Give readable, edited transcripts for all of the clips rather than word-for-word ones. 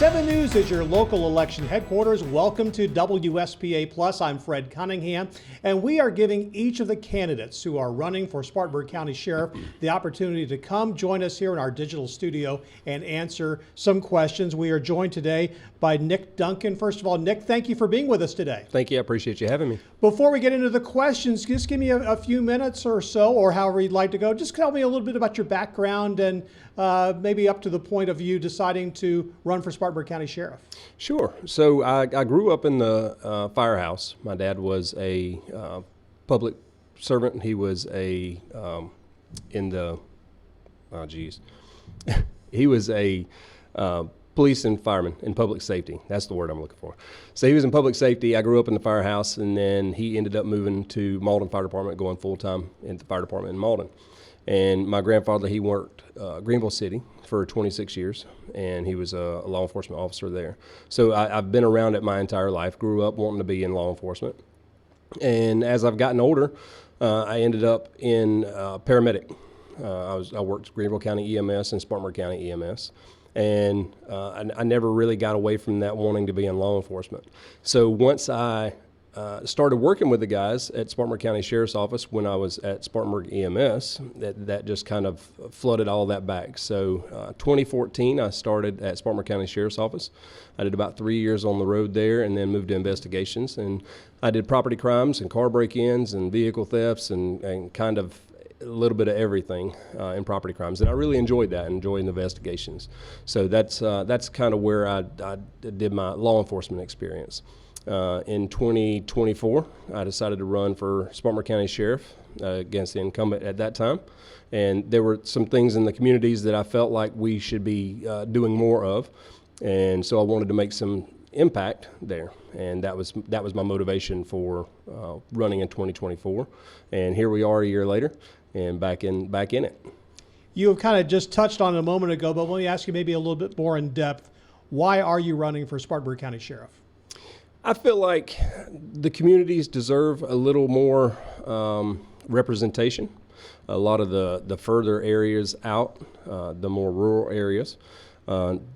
7 News is your local election headquarters. Welcome to WSPA Plus. I'm Fred Cunningham, and we are giving each of the candidates who are running for Spartanburg County Sheriff the opportunity to come join us here in our digital studio and answer some questions. We are joined today by Nick Duncan. First of all, Nick, thank you for being with us today. Thank you. I appreciate you having me. Before we get into the questions, just give me a few minutes or so, or however you'd like to go. Just tell me a little bit about your background and maybe up to the point of you deciding to run for Spartanburg County Sheriff. Sure. So I grew up in the firehouse. My dad was a public servant. He was he was a police and fireman in public safety. That's the word I'm looking for. So he was in public safety. I grew up in the firehouse, and then he ended up moving to Malden Fire Department, going full-time in the fire department in Malden. And my grandfather, he worked Greenville City for 26 years, and he was a law enforcement officer there. So I've been around it my entire life, grew up wanting to be in law enforcement. And as I've gotten older, I ended up in paramedic. I worked Greenville County EMS and Spartanburg County EMS. And I never really got away from that wanting to be in law enforcement. So once I started working with the guys at Spartanburg County Sheriff's Office when I was at Spartanburg EMS, that just kind of flooded all that back. So 2014, I started at Spartanburg County Sheriff's Office. I did about 3 years on the road there and then moved to investigations. And I did property crimes and car break-ins and vehicle thefts and kind of a little bit of everything in property crimes, and I really enjoyed that, enjoying the investigations. So that's kind of where I did my law enforcement experience. In 2024, I decided to run for Spartanburg County Sheriff against the incumbent at that time, and there were some things in the communities that I felt like we should be doing more of, and so I wanted to make some impact there, and that was my motivation for running in 2024. And here we are a year later, and back in it. You have kind of just touched on it a moment ago, but let me ask you maybe a little bit more in depth. Why are you running for Spartanburg County Sheriff? I feel like the communities deserve a little more representation. A lot of the further areas out, the more rural areas,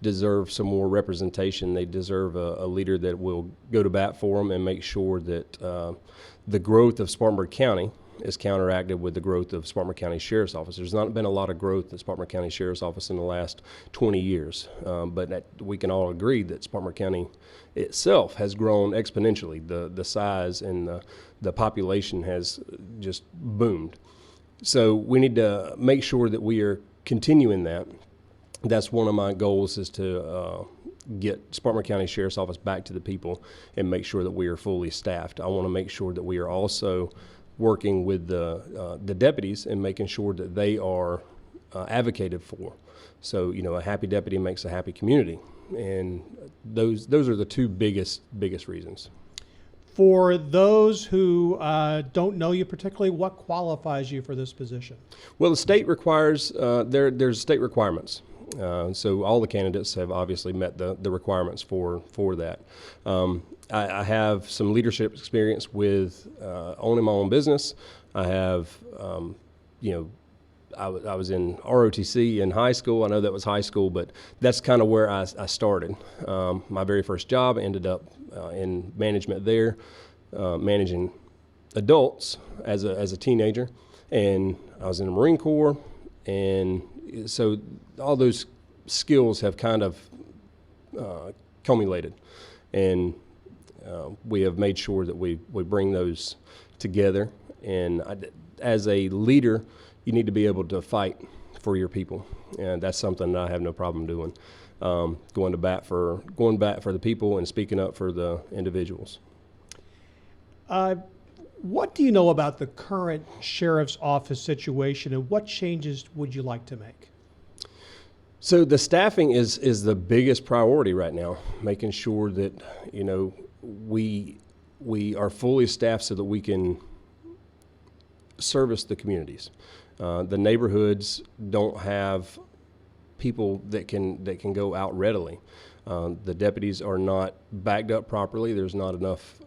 deserve some more representation. They deserve a leader that will go to bat for them and make sure that the growth of Spartanburg County is counteracted with the growth of Spartanburg County Sheriff's Office. There's not been a lot of growth at Spartanburg County Sheriff's Office in the last 20 years, but we can all agree that Spartanburg County itself has grown exponentially. The size and the population has just boomed. So we need to make sure that we are continuing that. That's one of my goals, is to get Spartanburg County Sheriff's Office back to the people and make sure that we are fully staffed. I want to make sure that we are also working with the deputies and making sure that they are advocated for. So, a happy deputy makes a happy community, and those are the two biggest reasons. For those who don't know you particularly, what qualifies you for this position? Well, the state requires, there's state requirements. So all the candidates have obviously met the requirements for that. I have some leadership experience with owning my own business. I have, I was in ROTC in high school. I know that was high school, but that's kind of where I started. My very first job ended up in management there, managing adults as a teenager, and I was in the Marine Corps, and so all those skills have kind of culminated, and we have made sure that we bring those together. And as a leader, you need to be able to fight for your people, and that's something that I have no problem doing. Going to bat for the people and speaking up for the individuals. What do you know about the current sheriff's office situation, and what changes would you like to make? So the staffing is the biggest priority right now, making sure that we are fully staffed so that we can service the communities. The neighborhoods don't have people that can go out readily. The deputies are not backed up properly. There's not enough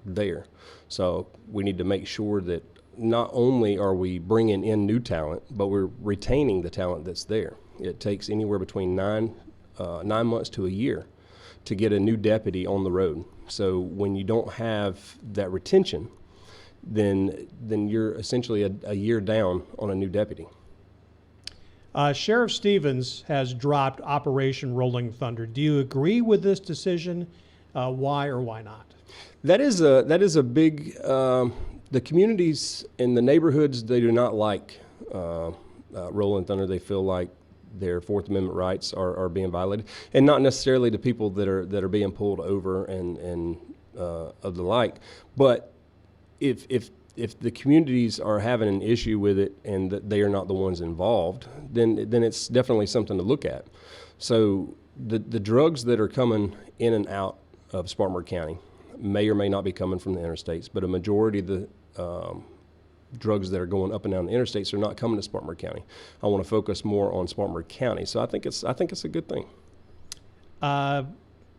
there. So we need to make sure that not only are we bringing in new talent, but we're retaining the talent that's there. It takes anywhere between 9 months to a year to get a new deputy on the road. So when you don't have that retention, then you're essentially a year down on a new deputy. Sheriff Stevens has dropped Operation Rolling Thunder. Do you agree with this decision? Why or why not? That is a big. The communities and the neighborhoods, they do not like Rolling Thunder. They feel like their Fourth Amendment rights are being violated, and not necessarily the people that are being pulled over and of the like. But if the communities are having an issue with it and that they are not the ones involved, then it's definitely something to look at. So the drugs that are coming in and out of Spartanburg County may or may not be coming from the interstates, but a majority of the drugs that are going up and down the interstates are not coming to Spartanburg County. I want to focus more on Spartanburg County, so I think it's a good thing.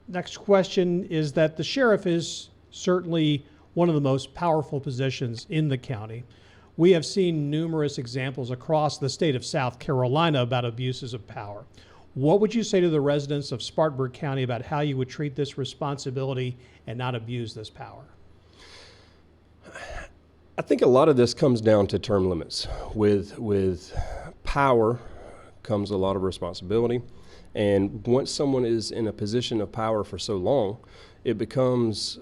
Next question is that the sheriff is certainly one of the most powerful positions in the county. We have seen numerous examples across the state of South Carolina about abuses of power. What would you say to the residents of Spartanburg County about how you would treat this responsibility and not abuse this power? I think a lot of this comes down to term limits. With power comes a lot of responsibility, and once someone is in a position of power for so long, it becomes,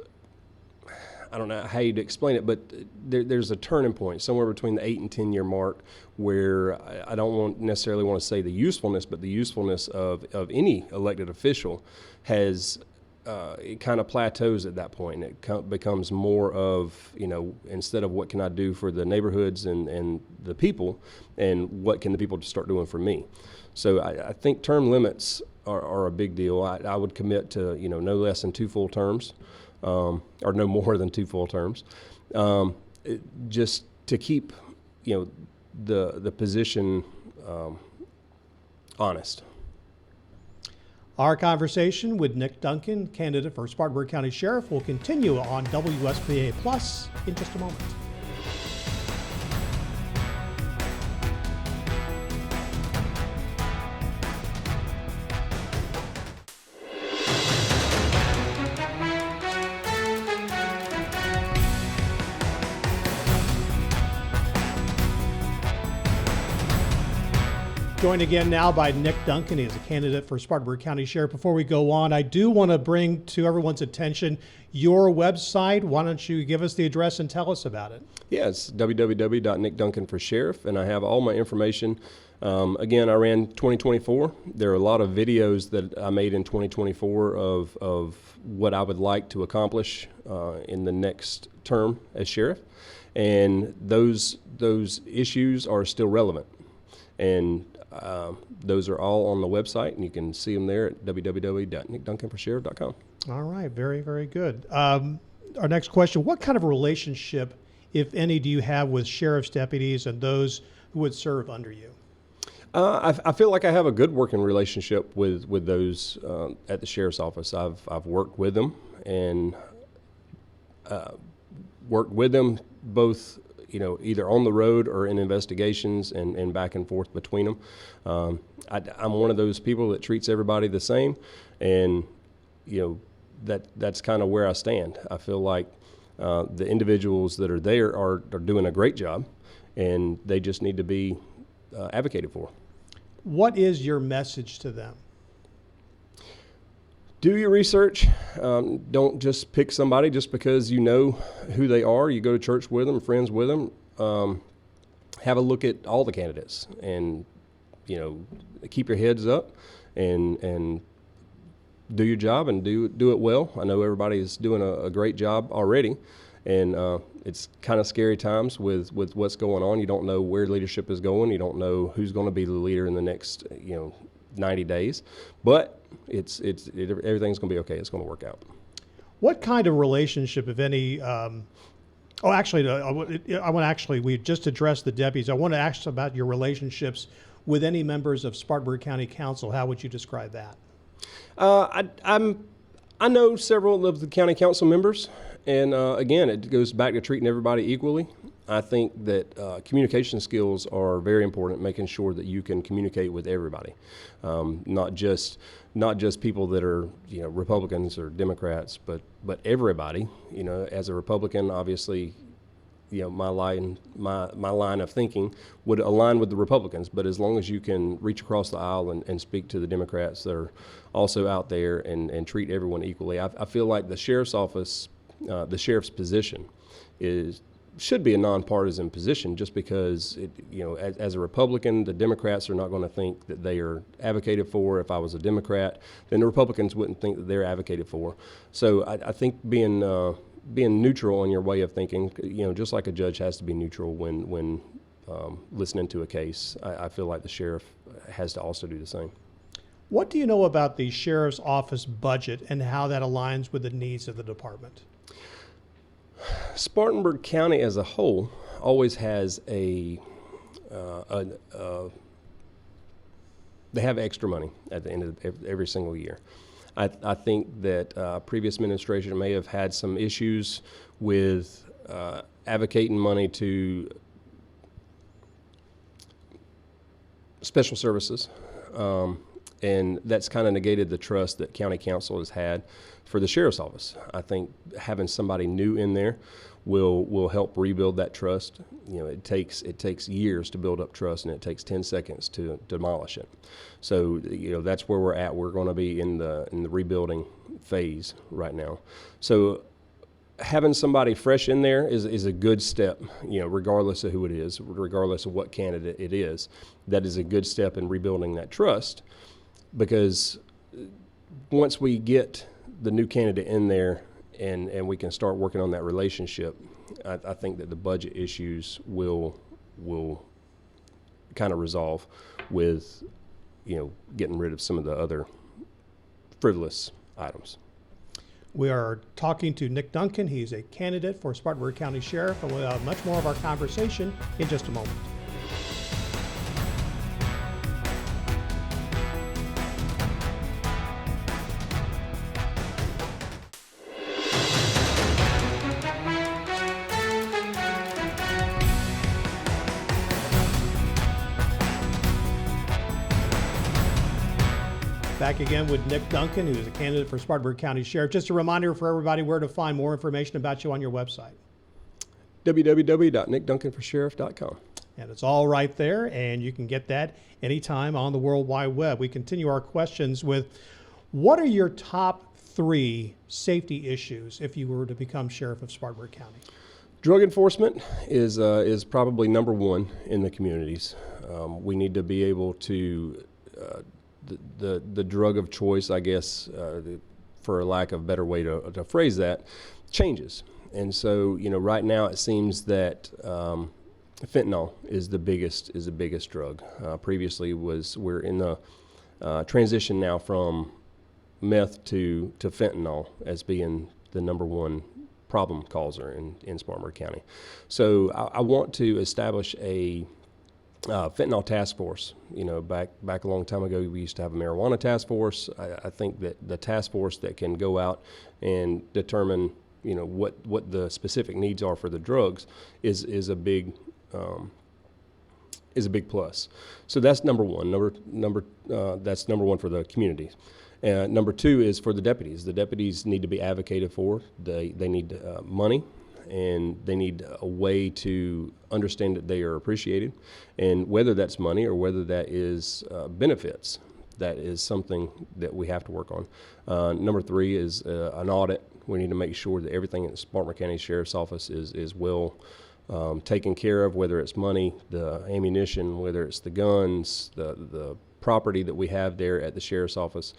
I don't know how you'd explain it, but there's a turning point somewhere between the 8 and 10 year mark where I don't necessarily want to say the usefulness, but the usefulness of any elected official has it kind of plateaus at that point. It becomes more of, instead of what can I do for the neighborhoods and the people, and what can the people start doing for me. So I think term limits are a big deal. I would commit to, no less than 2 full terms, or no more than 2 full terms, just to keep, the position honest. Our conversation with Nick Duncan, candidate for Spartanburg County Sheriff, will continue on WSPA Plus in just a moment. Joined again now by Nick Duncan. He is a candidate for Spartanburg County Sheriff. Before we go on, I do want to bring to everyone's attention your website. Why don't you give us the address and tell us about it? Yes, www.nickduncanforsheriff, and I have all my information. Again, I ran 2024. There are a lot of videos that I made in 2024 of what I would like to accomplish in the next term as sheriff, and those issues are still relevant. And those are all on the website, and you can see them there at www.nickduncanforsheriff.com. All right, very, very good. Our next question, what kind of relationship, if any, do you have with sheriff's deputies and those who would serve under you? I feel like I have a good working relationship with those at the sheriff's office. I've worked with them and worked with them both, either on the road or in investigations and back and forth between them. I'm one of those people that treats everybody the same, and that's kind of where I stand. I feel like the individuals that are there are doing a great job, and they just need to be advocated for. What is your message to them? Do your research. Don't just pick somebody just because you know who they are. You go to church with them, friends with them. Have a look at all the candidates, and keep your heads up and do your job and do it well. I know everybody is doing a great job already, and it's kind of scary times with what's going on. You don't know where leadership is going. You don't know who's going to be the leader in the next 90 days, but everything's going to be okay. It's going to work out. What kind of relationship, if any? We just addressed the deputies. I want to ask about your relationships with any members of Spartanburg County Council. How would you describe that? I know several of the county council members, and again, it goes back to treating everybody equally. I think that communication skills are very important, making sure that you can communicate with everybody, not just people that are, you know, Republicans or Democrats, but everybody. You know, as a Republican, obviously, you know, my line of thinking would align with the Republicans, but as long as you can reach across the aisle and speak to the Democrats that are also out there and treat everyone equally, I feel like the sheriff's office, the sheriff's position should be a nonpartisan position, just because you know, as a Republican, the Democrats are not going to think that they are advocated for. If I was a Democrat, then the Republicans wouldn't think that they're advocated for. So I think being neutral in your way of thinking, you know, just like a judge has to be neutral when listening to a case, I feel like the sheriff has to also do the same. What do you know about the sheriff's office budget and how that aligns with the needs of the department? Spartanburg County as a whole always has they have extra money at the end of every single year. I think that previous administration may have had some issues with advocating money to special services, and that's kind of negated the trust that county council has had for the sheriff's office. I think having somebody new in there will help rebuild that trust. You know, it takes years to build up trust, and it takes 10 seconds to demolish it. So, you know, that's where we're at. We're going to be in the rebuilding phase right now. So having somebody fresh in there is a good step, you know, regardless of who it is, regardless of what candidate it is. That is a good step in rebuilding that trust, because once we get the new candidate in there and we can start working on that relationship, I think that the budget issues will kind of resolve with, you know, getting rid of some of the other frivolous items. We are talking to Nick Duncan. He's a candidate for Spartanburg County Sheriff, and we'll have much more of our conversation in just a moment. Back again with Nick Duncan, who is a candidate for Spartanburg County Sheriff. Just a reminder for everybody where to find more information about you on your website. www.nickduncanforsheriff.com. And it's all right there, and you can get that anytime on the World Wide Web. We continue our questions with, what are your top 3 safety issues if you were to become Sheriff of Spartanburg County? Drug enforcement is probably number 1 in the communities. We need to be able to the drug of choice, I guess, for a lack of a better way to phrase that, changes. And so, you know, right now it seems that fentanyl is the biggest drug. Previously we're in the transition now from meth to fentanyl as being the number 1 problem causer in Spartanburg County. So I want to establish a fentanyl task force. You know, back a long time ago, we used to have a marijuana task force. I think that the task force that can go out and determine, you know, what the specific needs are for the drugs is a big plus. So that's number 1. That's number 1 for the communities. Number 2 is for the deputies. The deputies need to be advocated for. They need money, and they need a way to understand that they are appreciated, and whether that's money or whether that is benefits, that is something that we have to work on. Number 3 is an audit. We need to make sure that everything in the Spartanburg County Sheriff's Office is well taken care of, whether it's money, the ammunition, whether it's the guns, the property that we have there at the Sheriff's Office.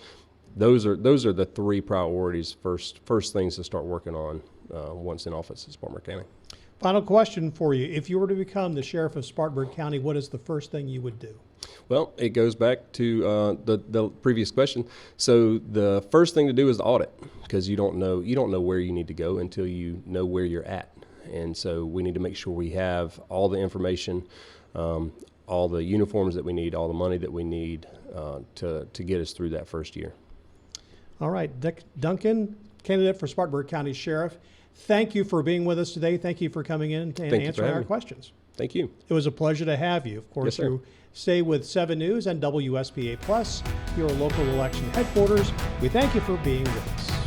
Those are the 3 priorities, first things to start working on once in office at Spartanburg County. Final question for you. If you were to become the Sheriff of Spartanburg County, what is the first thing you would do? Well, it goes back to the previous question. So the first thing to do is the audit, because you don't know where you need to go until you know where you're at. And so we need to make sure we have all the information, all the uniforms that we need, all the money that we need to get us through that first year. All right, Duncan, candidate for Spartanburg County Sheriff, thank you for being with us today. Thank you for coming in and Thank you for answering having our me. questions. Thank you. It was a pleasure to have you. Of course, Yes, sir. you stay with 7 News and WSPA Plus, your local election headquarters. We thank you for being with us.